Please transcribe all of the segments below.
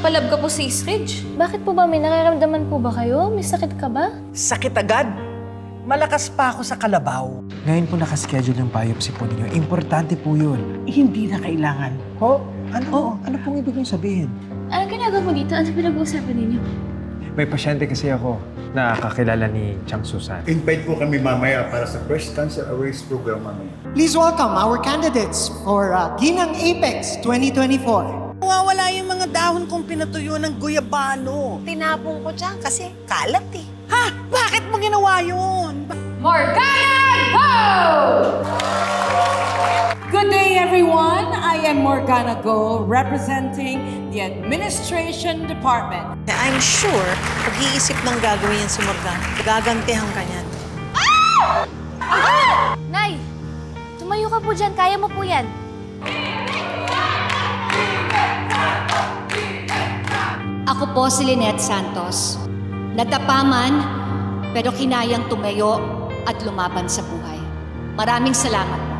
nagpalab ka po sa Eastridge. Bakit po ba? May nararamdaman po ba kayo? May sakit ka ba? Sakit agad? Malakas pa ako sa kalabaw. Ngayon po nakaschedule yung biopsy po ninyo. Importante po yun. Hindi na kailangan. Ho? Ano? Ano pong ibig mong sabihin? Anong ginagawa mo dito? Ano pinag-uusapan ninyo? May pasyente kasi ako na kakilala ni Chang Susan. Invite po kami mamaya para sa Breast Cancer Awareness Program mamaya. Please welcome our candidates for Ginang Apex 2024. Nawawala yung mga dahon kong pinatuyo ng guyabano. Tinapon ko dyan kasi kalat eh. Ha? Bakit mo ginawa yun? Morgana, go! Good day, everyone. I am Morgana Go, representing the Administration Department. I'm sure, pag-iisip ng gagawin yan si Morgana. Gagantihan ka niyan. Nay! Tumayo ka po dyan. Kaya mo po yan. Ako po si Lynette Santos. Natapaman, pero kinayang tumayo at lumaban sa buhay. Maraming salamat po.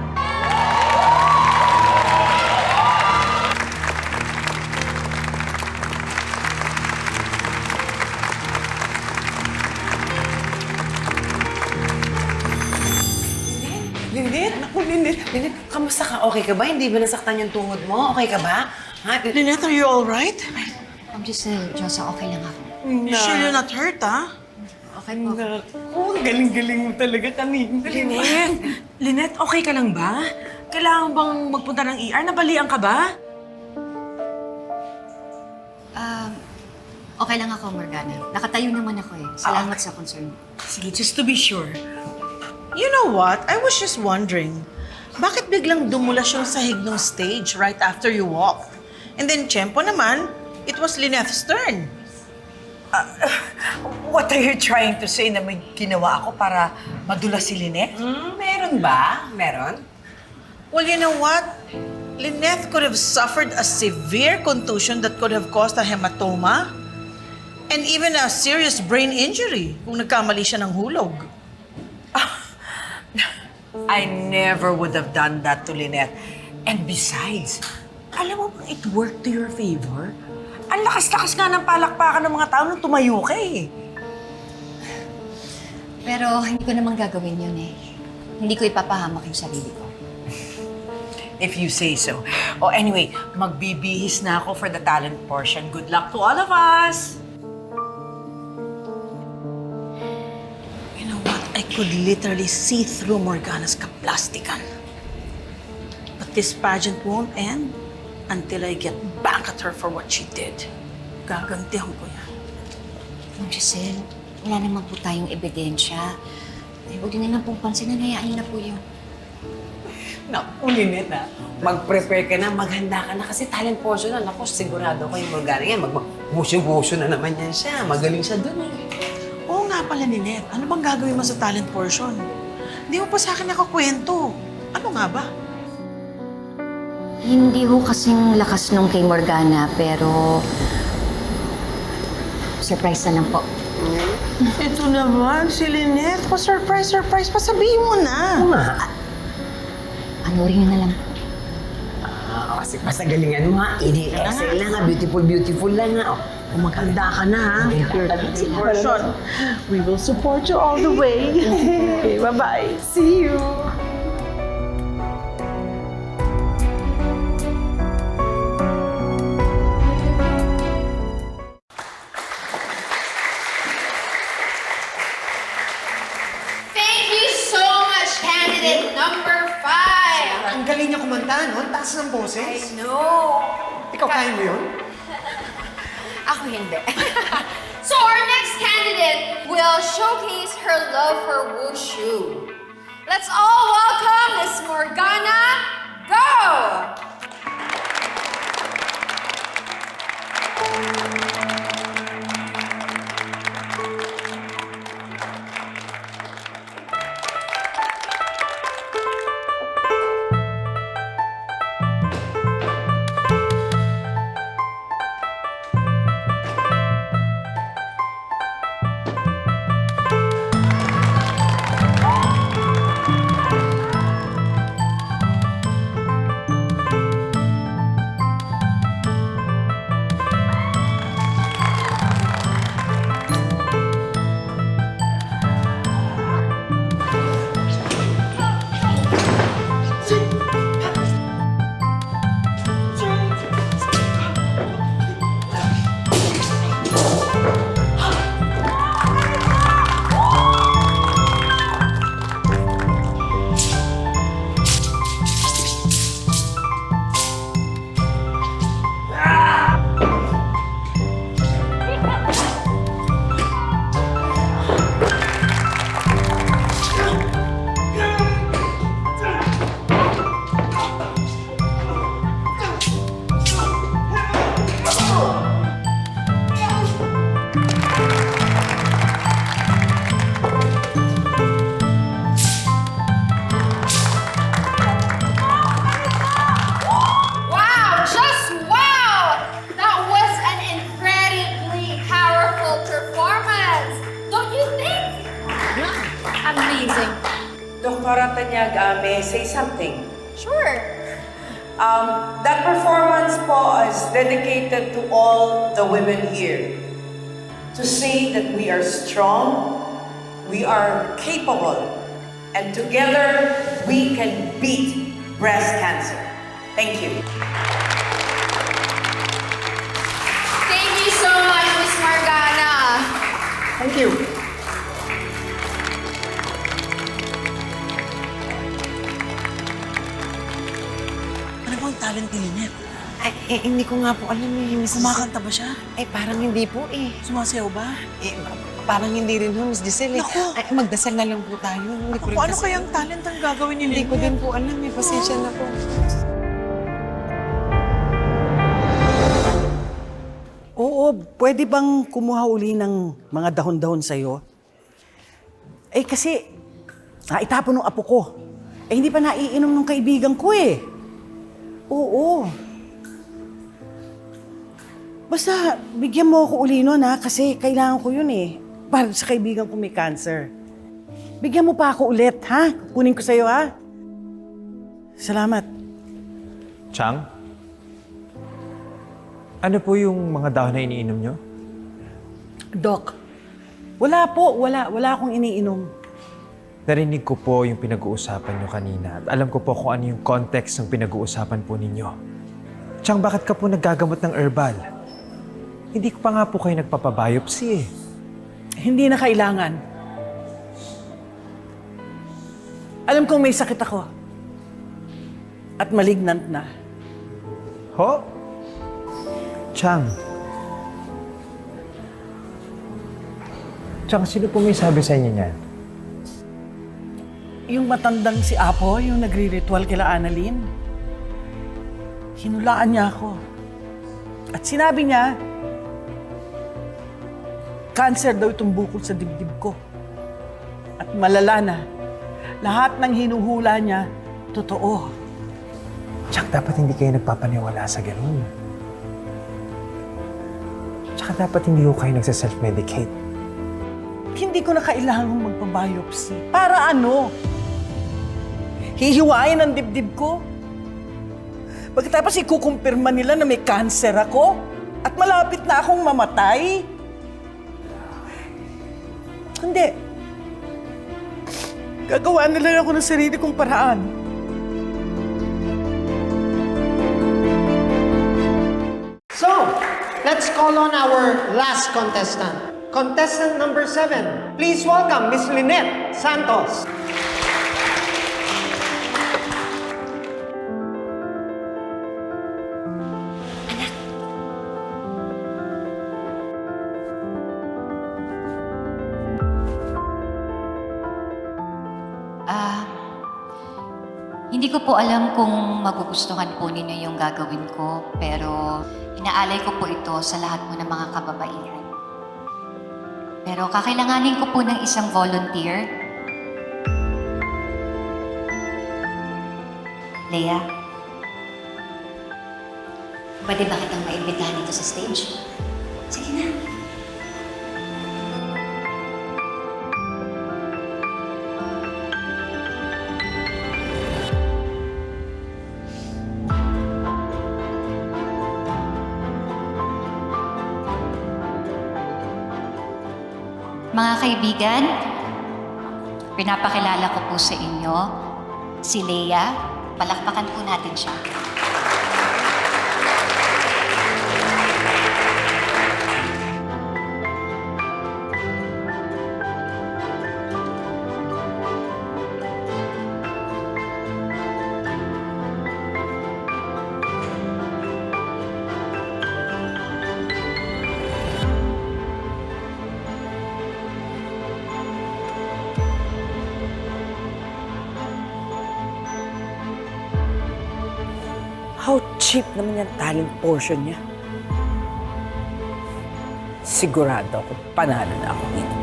Lynette, naku, Lynette. Lynette, kamusta ka? Okay ka ba? Hindi ba nasaktan yung tungod mo? Okay ka ba? Ha? Lynette, are you all right? Ma'am Giselle, Diyosa, okay lang ako. You sure you're not hurt, ha? Okay po. Oh, ang galing-galing mo talaga kanina. Lynette, okay ka lang ba? Kailangan bang magpunta ng ER? Nabalian ka ba? Okay lang ako, Morgana. Nakatayo naman ako eh. Salamat sa concern. Sige, just to be sure. You know what? I was just wondering, bakit biglang dumulas yung sahig ng stage right after you walked? And then, tiyempo naman, it was Lynette's turn. What are you trying to say na may ginawa ako para madulas si Lynette? Meron ba? Meron? Well, you know what? Lynette could have suffered a severe contusion that could have caused a hematoma and even a serious brain injury kung nagkamali siya ng hulog. I never would have done that to Lynette. And besides, Alam mo bang it worked to your favor? Ang lakas-lakas nga ng palakpakan ng mga tao nung tumayo ka eh. Pero hindi ko naman gagawin yun eh. Hindi ko ipapahamak yung sarili ko. if you say so. Oh, anyway, magbibihis na ako for the talent portion. Good luck to all of us! You know what? I could literally see through Morgana's kaplastikan. But this pageant won't end until I get back at her for what she did. Gagantihan ko yan. Ma'am Giselle, wala naman po tayong ebidensya. Eh, huwag din naman pong pansinin, hayaan niyo na po yun. Naku, Lynette na. Mag-prepare ka na, maghanda ka na kasi talent portion na. Naku, sigurado ko yung Morgana yan. Mag-buso-buso na naman yan siya. Magaling siya dun eh. Oo nga pala, Ninette. Ano bang gagawin mo sa talent portion? Hindi mo pa sa akin nakakwento. Ano nga ba? Hindi ho kasing lakas nung kay Morgana, pero surprise na lang po. Ito naman, si Lynette. Pa-surprise. Pasabihin mo na. Panoorin niyo na lang. Kasi pasagalingan mo ha. Ini-excel lang ha. Beautiful lang ha. Maghanda ka na ha. Talent portion. We will support you all the way. Okay, bye-bye. See you. Thank you so much, candidate number 5. Ang galing niya kumanta, no? Ang taas ng boses. No. Ikaw, kaya mo yun? Ako hindi. So our next candidate will showcase her love for wushu. Let's all welcome Miss Morgana Go! Wow! Just wow! That was an incredibly powerful performance. Don't you think? Amazing. Doktora Tanyag, may I say something? Sure. That performance po is dedicated to all the women here. To say that we are strong, we are capable, and together we can beat breast cancer. Thank you. Thank you so much, Miss Morgana. Thank you. Ano bang talent ni Lynette? Ay, hindi ko nga po alam eh, Miss Kumakanta ba siya? Ay, parang hindi po eh. Sumasayaw ba? Parang hindi rin ho, Miss Giselle eh. Naku! Ay, magdasal na lang po tayo. Hindi ko rin Kung ano kasi- kayang talent ang gagawin ni Hindi ko Lynette? din po alam eh. Pasensya na po. Oo, pwede bang kumuha uli ng mga dahon-dahon sa'yo? Eh kasi, itapon ng apo ko. Eh hindi pa naiinom ng kaibigan ko eh. Oo. Basta, bigyan mo ako uli nun ha, kasi kailangan ko yun eh. Para sa kaibigan ko may cancer. Bigyan mo pa ako ulit ha? Kunin ko sa'yo ha? Salamat. Chang? Ano po yung mga dahon na iniinom nyo? Doc, wala po, wala akong iniinom. Narinig ko po yung pinag-uusapan nyo kanina at alam ko po kung ano yung context ng pinag-uusapan po ninyo. Chang, bakit ka po naggagamot ng herbal? Hindi ko pa nga po kayo nagpapabiopsy eh. Hindi na kailangan. Alam kong may sakit ako. At malignant na. Ho? Chang. Chang, sino po may sabi sa inyo niyan? Yung matandang si Apo, yung nagri-ritual kila Annalyn. Hinulaan niya ako. At sinabi niya, cancer daw itong bukol sa dibdib ko. At malala na, lahat ng hinuhula niya, totoo. Chang, dapat hindi kayo nagpapaniwala sa ganun. Tsaka dapat hindi ko kayo nagsa-self-medicate. Hindi ko na kailangang magpa-biopsy. Para ano? Hihiwain ang dibdib ko? Pagkatapos ikukumpirma nila na may cancer ako? At malapit na akong mamatay? Hindi. Gagawa nila ako ng sarili kong paraan. So, let's call on our last contestant. Contestant number 7. Please welcome Miss Lynette Santos. Hindi ko po alam kung magugustuhan po ninyo yung gagawin ko, pero inaalay ko po ito sa lahat po ng mga kababaihan. Pero kakailanganin ko po ng isang volunteer. Leia, pwede ba kitang maimbitahan dito sa stage? Sige na. Mga kaibigan, pinapakilala ko po sa inyo si Leia. Palakpakan po natin siya. How cheap naman yung talent portion niya. sigurado ako, panalo na ako dito.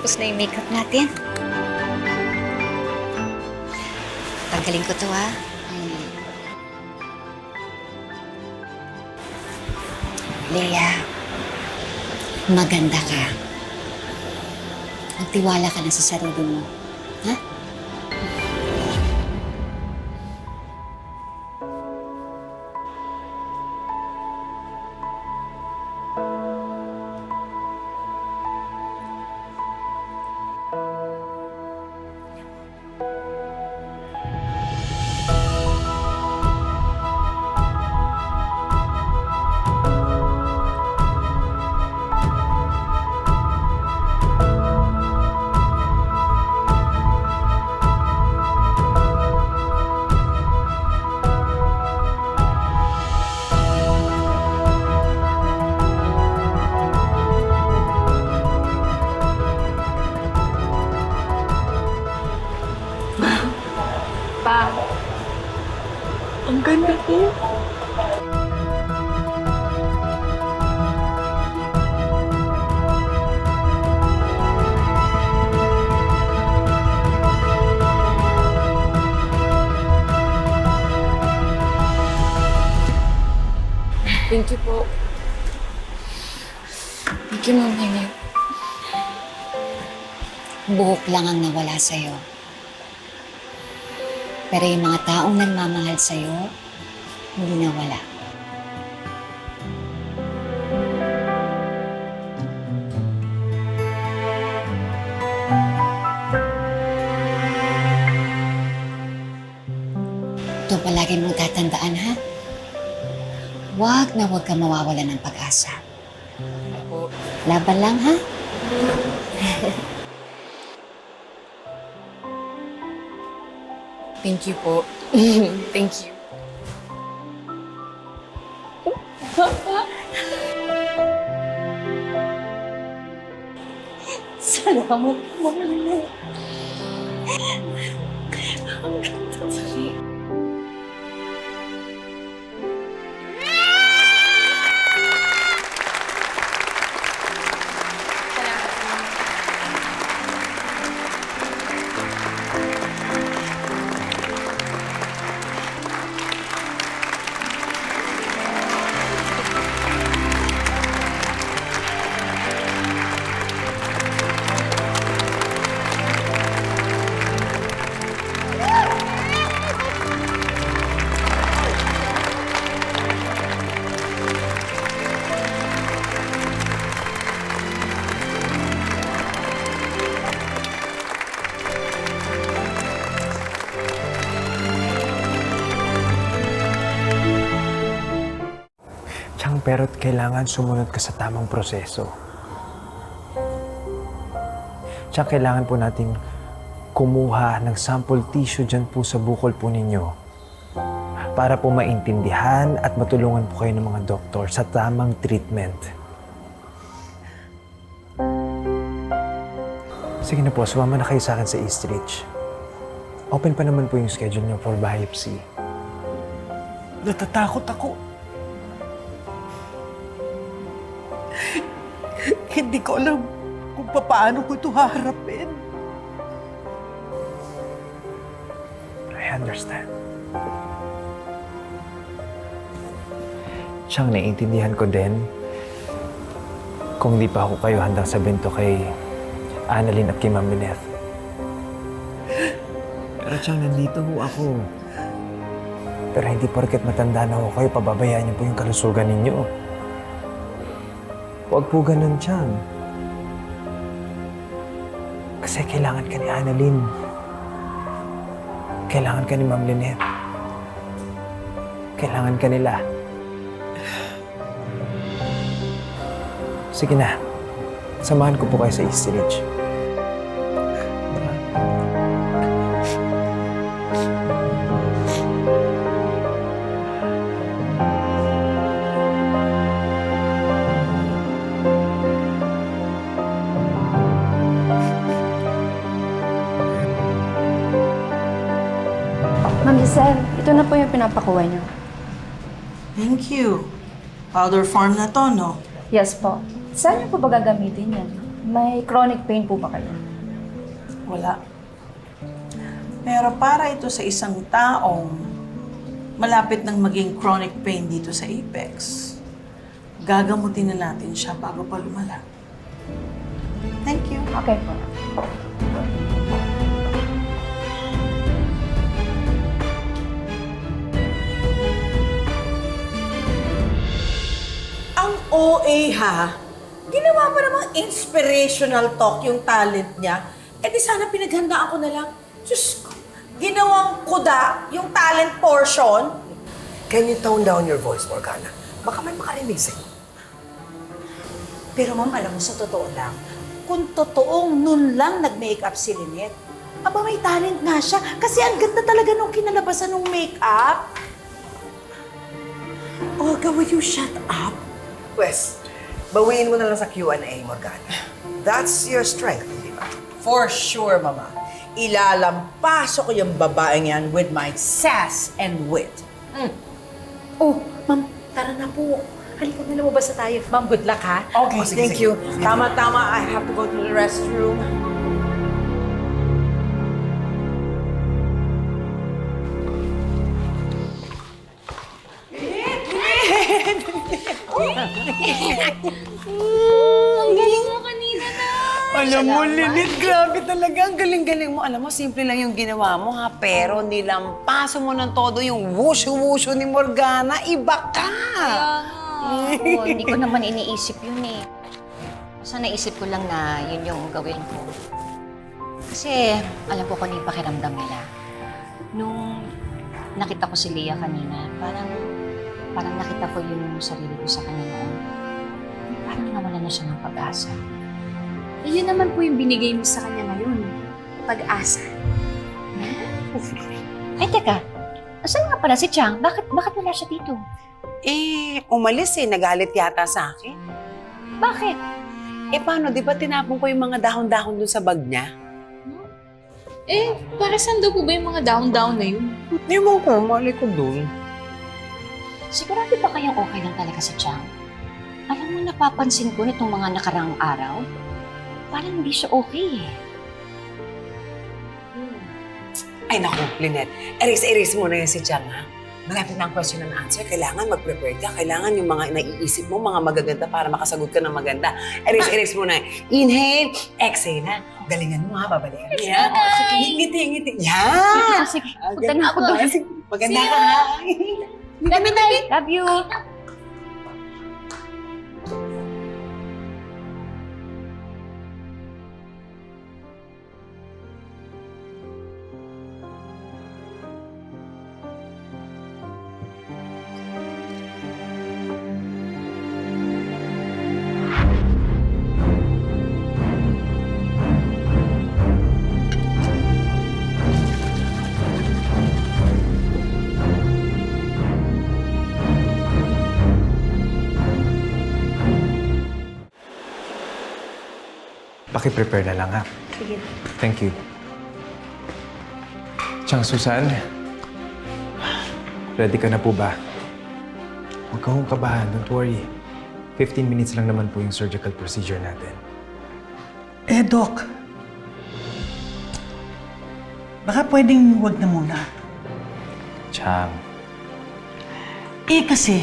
Tapos na yung makeup natin. Tanggalin ko to, ha? Lea, maganda ka. Magtiwala ka na sa sarili mo. Ha? Ang ganda ko. Thank you po. Thank you, Ma'am Lynette. Buhok lang ang nawala sa'yo. Pero yung mga taong nagmamahal sa'yo, hindi nawala. Ito palagi mong tatandaan, ha? Huwag na huwag ka mawawalan ng pag-asa. Laban lang, ha? Thank you po. Thank you. Salamat, Ma'am Lynette. Pero kailangan sumunod ka sa tamang proseso. Tsaka kailangan po nating kumuha ng sample tissue dyan po sa bukol po ninyo para po maintindihan at matulungan po kayo ng mga doktor sa tamang treatment. Sige na po, sumama na kayo sa akin sa East Ridge. Open pa naman po yung schedule niyo for biopsy. Natatakot ako. Hindi ko alam kung paano ko ito haharapin. I understand. Siyang naiintindihan ko din kung di pa ako kayo handang sabihin to kay Annalyn at kay Ma'am Lynette. Pero siyang nandito ho ako. Pero hindi porket matanda na ho kayo, pababayaan niyo po yung kalusugan ninyo. Huwag po ganun, Chang. Kasi kailangan ka ni Annalyn. Kailangan ka ni Ma'am Lynette. Kailangan ka nila. Sige na. Samahan ko po kayo sa East Ridge. Ma'am Giselle, ito na po yung pinapakuha niyo. Thank you. Powder form na to, no? Yes po. Saan niyo po ba gagamitin yan? May chronic pain po ba kayo? Wala. Pero para ito sa isang taong malapit ng maging chronic pain dito sa Apex, gagamutin na natin siya bago pa lumala. Thank you. Okay po. Ang OA ha, ginawa pa namang inspirational talk yung talent niya. Eh di sana pinaghandaan ko na lang. Diyos ko, ginawang kuda yung talent portion. Can you tone down your voice, Morgana? Baka may makarinig sa'yo. Pero ma'am, alam mo, sa totoo lang, kung totoong nun lang nag-makeup si Lynette, aba may talent nga siya. Kasi ang ganda talaga nung kinalabasan ng makeup. Olga, will you shut up? Pwes, bawiin mo na lang sa Q&A, Morgana. That's your strength, di ba? For sure, Mama. Ilalampaso ko yung babaeng yan with my sass and wit. Oh, ma'am, tara na po. Halika na, lumabas na tayo. Ma'am, good luck ha. Okay, thank you. Tama-tama, I have to go to the restroom. Ang galing mo kanina na! Alam mo, Lynette, grabe talaga. Ang galing-galing mo. Alam mo, simple lang yung ginawa mo, ha? Pero nilampaso mo ng todo yung wushu-wushu ni Morgana. Iba ka! Oo, hindi ko naman iniisip yun eh. Basta naisip ko lang na yun yung gawin ko. Kasi alam ko kung ano yung pakiramdam nila. Nung nakita ko si Leah kanina, parang nakita ko yung sarili ko sa kanya noon. Parang nawala na siya ng pag-asa. Yun naman po yung binigay mo sa kanya ngayon. Pag-asa. Ay, teka. Asan nga pala si Chang? Bakit wala siya dito? Eh, umalis eh. Nagalit yata sa akin. Bakit? Eh, paano? Di ba tinapon ko yung mga dahon-dahon dun sa bag niya? Eh, para saan daw po ba yung mga down-down na yun? Ewan ko, mali ko dun. Sigurado ba kayong okay lang talaga si Chang? Alam mo, napapansin ko nitong mga nakarang araw, parang hindi siya okay eh. Ay, naku, Lynette. Erase mo na yun si Chang, ha? Malapit na ang question and answer. Kailangan mag-prepare ka. Kailangan yung mga naiisip mo, mga magaganda para makasagot ka ng maganda. Erase mo na. Inhale, exhale, ha? Galingan mo, ha? Babalikan mo, ha? Ngiti. Yan! Sige, punta na ako doon. Maganda ka, ha? Love you! Paki-prepare na lang, ha? Sige. Thank you. Chang, Susan. Ready ka na po ba? Huwag kang kabahan, don't worry. 15 minutes lang naman po yung surgical procedure natin. Eh, Doc. Baka pwedeng wag na muna. Chang, Eh, kasi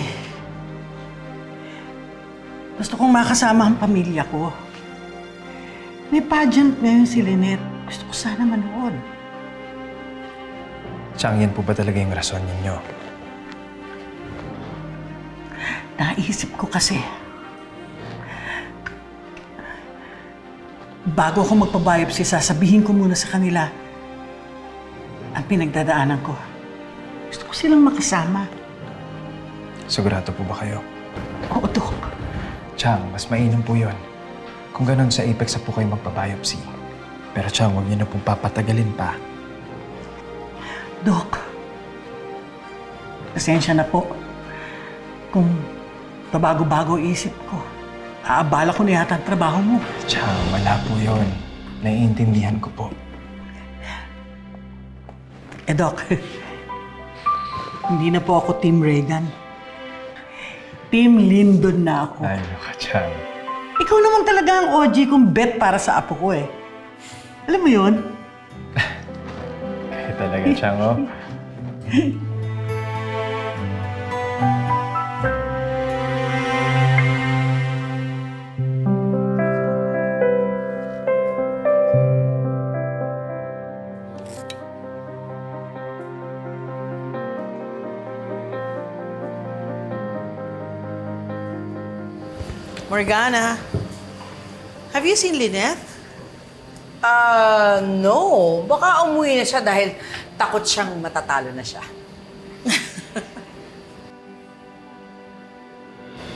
gusto kong makasama ang pamilya ko. May pageant ngayon si Lynette. Gusto ko sana manood. Chang, yan po ba talaga yung rason ninyo? Naisip ko kasi, bago ako magpa-biopsy, sasabihin ko muna sa kanila ang pinagdadaanan ko. Gusto ko silang makasama. Sigurado po ba kayo? Oo, Doc. Chang, mas mainam po yun. Kung ganun, sa Apex na po kayo magpabiopsy. Pero Chang, huwag niyo na pong papatagalin pa. Dok, pasensya na po. Kung pabago-bago isip ko, aabala ko na yata ang trabaho mo. Chang, wala po yun. Naiintindihan ko po. Dok, hindi na po ako Team Reagan. Team Lyndon na ako. Ay, ka, Chang. Ikaw naman talaga ang OG kong bet para sa apo ko eh. Alam mo yun? Kaya talaga, Chang, oh. Morgana, have you seen Lynette? No. Baka umuwi na siya dahil takot siyang matatalo na siya.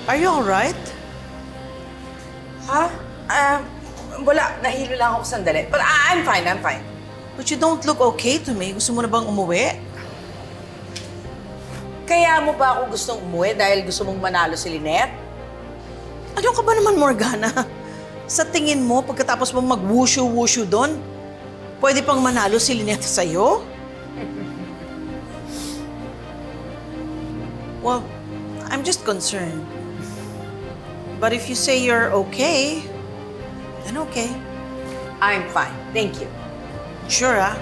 Are you alright? Ha? Wala. Nahilo lang ako sandali. But I'm fine, I'm fine. But you don't look okay to me. Gusto mo na bang umuwi? Kaya mo ba ako gustong umuwi dahil gusto mong manalo si Lynette? Ano ka ba naman, Morgana? Sa tingin mo, pagkatapos mo mag-wushu-wushu doon, pwede pang manalo si Lynette sa'yo? Well, I'm just concerned. But if you say you're okay, then okay. I'm fine. Thank you. Sure, ah?